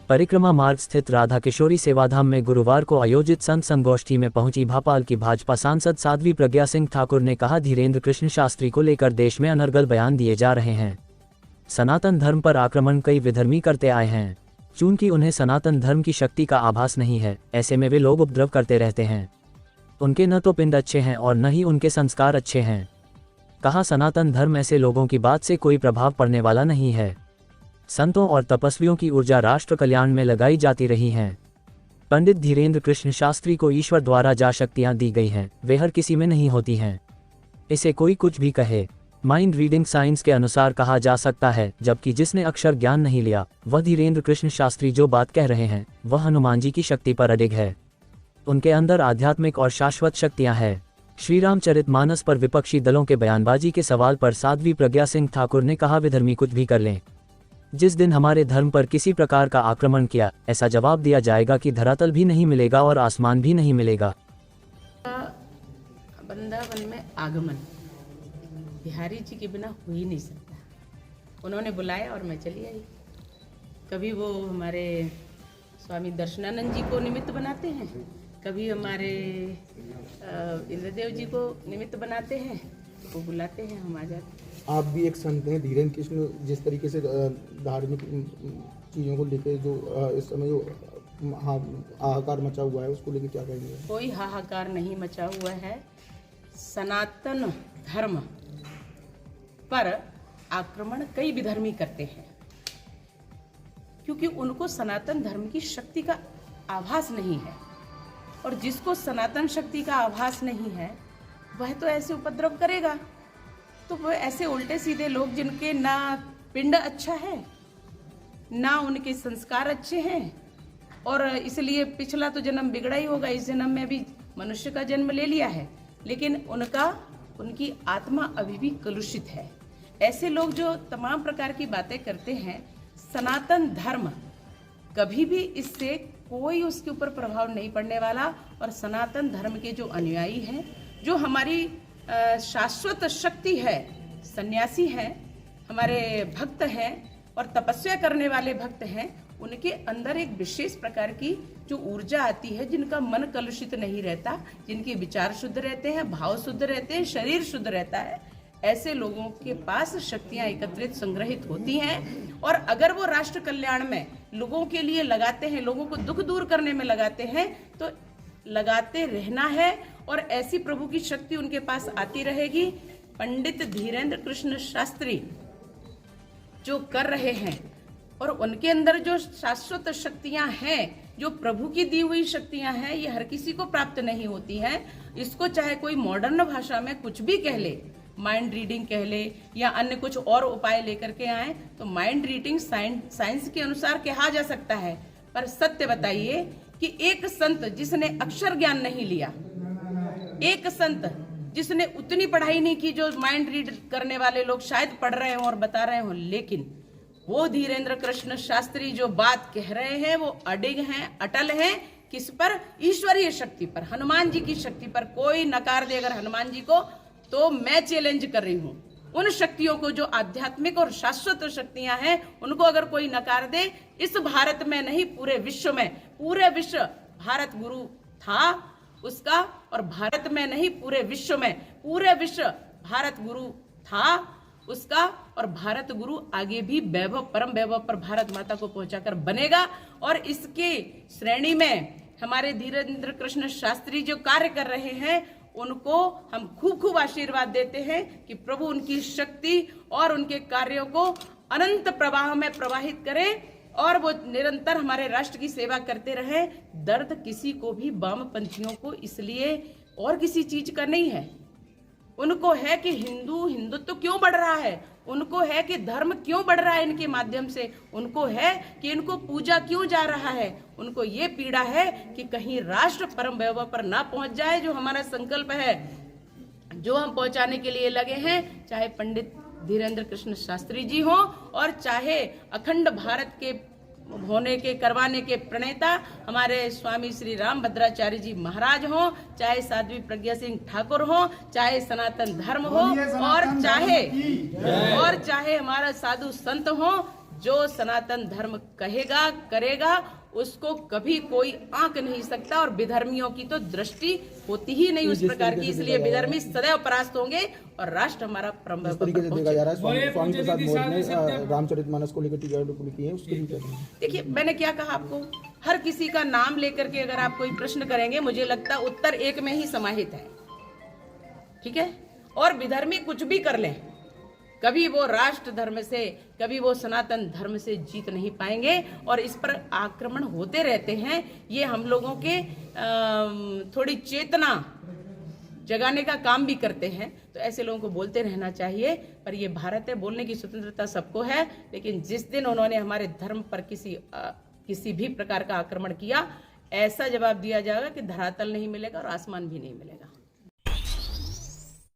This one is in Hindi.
परिक्रमा मार्ग स्थित राधा किशोरी सेवाधाम में गुरुवार को आयोजित संत संगोष्ठी में पहुंची भोपाल की भाजपा सांसद साध्वी प्रज्ञा सिंह ठाकुर ने कहा, धीरेन्द्र कृष्ण शास्त्री को लेकर देश में अनर्गल बयान दिए जा रहे हैं। सनातन धर्म पर आक्रमण कई विधर्मी करते आए हैं। चूंकि उन्हें सनातन धर्म की शक्ति का आभास नहीं है, ऐसे में वे लोग उपद्रव करते रहते हैं। उनके न तो पिंड अच्छे हैं और न ही उनके संस्कार अच्छे हैं। कहा, सनातन धर्म ऐसे लोगों की बात से कोई प्रभाव पड़ने वाला नहीं है। संतों और तपस्वियों की ऊर्जा राष्ट्र कल्याण में लगाई जाती रही है। पंडित धीरेन्द्र कृष्ण शास्त्री को ईश्वर द्वारा जा शक्तियां दी गई हैं, वे हर किसी में नहीं होती हैं। इसे कोई कुछ भी कहे। माइंड रीडिंग साइंस के अनुसार कहा जा सकता है, जबकि जिसने अक्षर ज्ञान नहीं लिया वह धीरेन्द्र कृष्ण शास्त्री जो बात कह रहे हैं वह हनुमान जी की शक्ति पर अडिग है। उनके अंदर आध्यात्मिक और शाश्वत शक्तियां हैं। श्री रामचरितमानस पर विपक्षी दलों के बयानबाजी के सवाल पर साध्वी प्रज्ञा सिंह ठाकुर ने कहा, विधर्मी कुछ भी कर लें, जिस दिन हमारे धर्म पर किसी प्रकार का आक्रमण किया, ऐसा जवाब दिया जाएगा कि धरातल भी नहीं मिलेगा और आसमान भी नहीं मिलेगा। वृंदावन में आगमन बिहारी जी के बिना हो ही नहीं सकता। उन्होंने बुलाया और मैं चली आई। कभी वो हमारे स्वामी दर्शनानंद जी को निमित्त बनाते हैं, कभी हमारे इंद्रदेव जी को निमित्त बनाते हैं, वो बुलाते हैं, हम आ जाते हैं। आप भी एक संत हैं। धीरेन्द्र कृष्ण जिस तरीके से धार्मिक चीज़ों को लेकर जो इस समय जो हाहाकार मचा हुआ है, उसको लेकर क्या कहेंगे? कोई हाहाकार नहीं मचा हुआ है। सनातन धर्म पर आक्रमण कई विधर्मी करते हैं, क्योंकि उनको सनातन धर्म की शक्ति का आभास नहीं है। और जिसको सनातन शक्ति का आभास नहीं है वह तो ऐसे उपद्रव करेगा। तो वह ऐसे उल्टे सीधे लोग जिनके ना पिंड अच्छा है, ना उनके संस्कार अच्छे हैं, और इसलिए पिछला तो जन्म बिगड़ा ही होगा, इस जन्म में भी मनुष्य का जन्म ले लिया है, लेकिन उनकी आत्मा अभी भी कलुषित है। ऐसे लोग जो तमाम प्रकार की बातें करते हैं, सनातन धर्म कभी भी इससे कोई उसके ऊपर प्रभाव नहीं पड़ने वाला। और सनातन धर्म के जो अनुयायी हैं, जो हमारी शाश्वत शक्ति है, सन्यासी हैं, हमारे भक्त हैं और तपस्या करने वाले भक्त हैं, उनके अंदर एक विशेष प्रकार की जो ऊर्जा आती है, जिनका मन कलुषित नहीं रहता, जिनके विचार शुद्ध रहते हैं, भाव शुद्ध रहते हैं, शरीर शुद्ध रहता है, ऐसे लोगों के पास शक्तियां एकत्रित संग्रहित होती हैं। और अगर वो राष्ट्र कल्याण में लोगों के लिए लगाते हैं, लोगों को दुख दूर करने में लगाते हैं, तो लगाते रहना है और ऐसी प्रभु की शक्ति उनके पास आती रहेगी। पंडित धीरेन्द्र कृष्ण शास्त्री जो कर रहे हैं और उनके अंदर जो शाश्वत शक्तियां हैं, जो प्रभु की दी हुई शक्तियां हैं, ये हर किसी को प्राप्त नहीं होती हैं। इसको चाहे कोई मॉडर्न भाषा में कुछ भी कह ले, माइंड रीडिंग कह ले या अन्य कुछ और उपाय लेकर के आए, तो माइंड रीडिंग साइंस के अनुसार कहा जा सकता है। पर सत्य बताइए कि एक संत जिसने अक्षर ज्ञान नहीं लिया, एक संत जिसने उतनी पढ़ाई नहीं की जो माइंड रीड करने वाले लोग शायद पढ़ रहे हो और बता रहे हो, लेकिन वो धीरेन्द्र कृष्ण शास्त्री जो बात कह रहे हैं वो अडिग हैं, अटल हैं। किस पर? ईश्वरीय शक्ति पर, हनुमान जी की शक्ति पर। कोई नकार दे अगर हनुमान जी को, तो मैं चैलेंज कर रही हूँ उन शक्तियों को जो आध्यात्मिक और शाश्वत शक्तियां हैं, उनको अगर कोई नकार दे, इस भारत में नहीं पूरे विश्व में, पूरे विश्व भारत गुरु था उसका, और भारत में नहीं पूरे विश्व में, पूरे विश्व भारत गुरु था उसका, और भारत गुरु आगे भी वैभव, परम वैभव पर भारत माता को पहुंचाकर बनेगा। और इसके श्रेणी में हमारे धीरेन्द्र कृष्ण शास्त्री जो कार्य कर रहे हैं, उनको हम खूब खूब आशीर्वाद देते हैं कि प्रभु उनकी शक्ति और उनके कार्यों को अनंत प्रवाह में प्रवाहित करें और वो निरंतर हमारे राष्ट्र की सेवा करते रहे। दर्द किसी को भी, वामपंथियों को इसलिए और किसी चीज का नहीं है। उनको है कि हिंदुत्व क्यों बढ़ रहा है, उनको है कि धर्म क्यों बढ़ रहा है इनके माध्यम से, उनको है कि इनको पूजा क्यों जा रहा है, उनको ये पीड़ा है कि कहीं राष्ट्र परम वैभव पर ना पहुंच जाए। जो हमारा संकल्प है, जो हम पहुंचाने के लिए लगे हैं, चाहे पंडित धीरेन्द्र कृष्ण शास्त्री जी हो और चाहे अखंड भारत के होने के करवाने के प्रणेता हमारे स्वामी श्री रामभद्राचार्य जी महाराज हो, चाहे साध्वी प्रज्ञा सिंह ठाकुर हो, चाहे सनातन धर्म हो, और चाहे हमारा साधु संत हो, जो सनातन धर्म कहेगा करेगा उसको कभी कोई आंक नहीं सकता, और विधर्मियों की तो दृष्टि होती ही नहीं उस प्रकार की। इसलिए विधर्मी सदैव परास्त होंगे और राष्ट्र हमारा जिस तरीके से देखा जा रहा है स्वामी प्रसाद मौर्य ने रामचरितमानस को लेकर टीका टिप्पणी की है, उसके लिए क्या कहेंगे? देखिए, मैंने क्या कहा आपको, हर किसी का नाम लेकर के अगर आप कोई प्रश्न करेंगे, मुझे लगता है उत्तर एक में ही समाहित है, ठीक है। और विधर्मी कुछ भी कर लें, कभी वो राष्ट्र धर्म से, कभी वो सनातन धर्म से जीत नहीं पाएंगे, और इस पर आक्रमण होते रहते हैं। ये हम लोगों के थोड़ी चेतना जगाने का काम भी करते हैं, तो ऐसे लोगों को बोलते रहना चाहिए। पर ये भारत है, बोलने की स्वतंत्रता सबको है, लेकिन जिस दिन उन्होंने हमारे धर्म पर किसी भी प्रकार का आक्रमण किया, ऐसा जवाब दिया जाएगा कि धरातल नहीं मिलेगा और आसमान भी नहीं मिलेगा।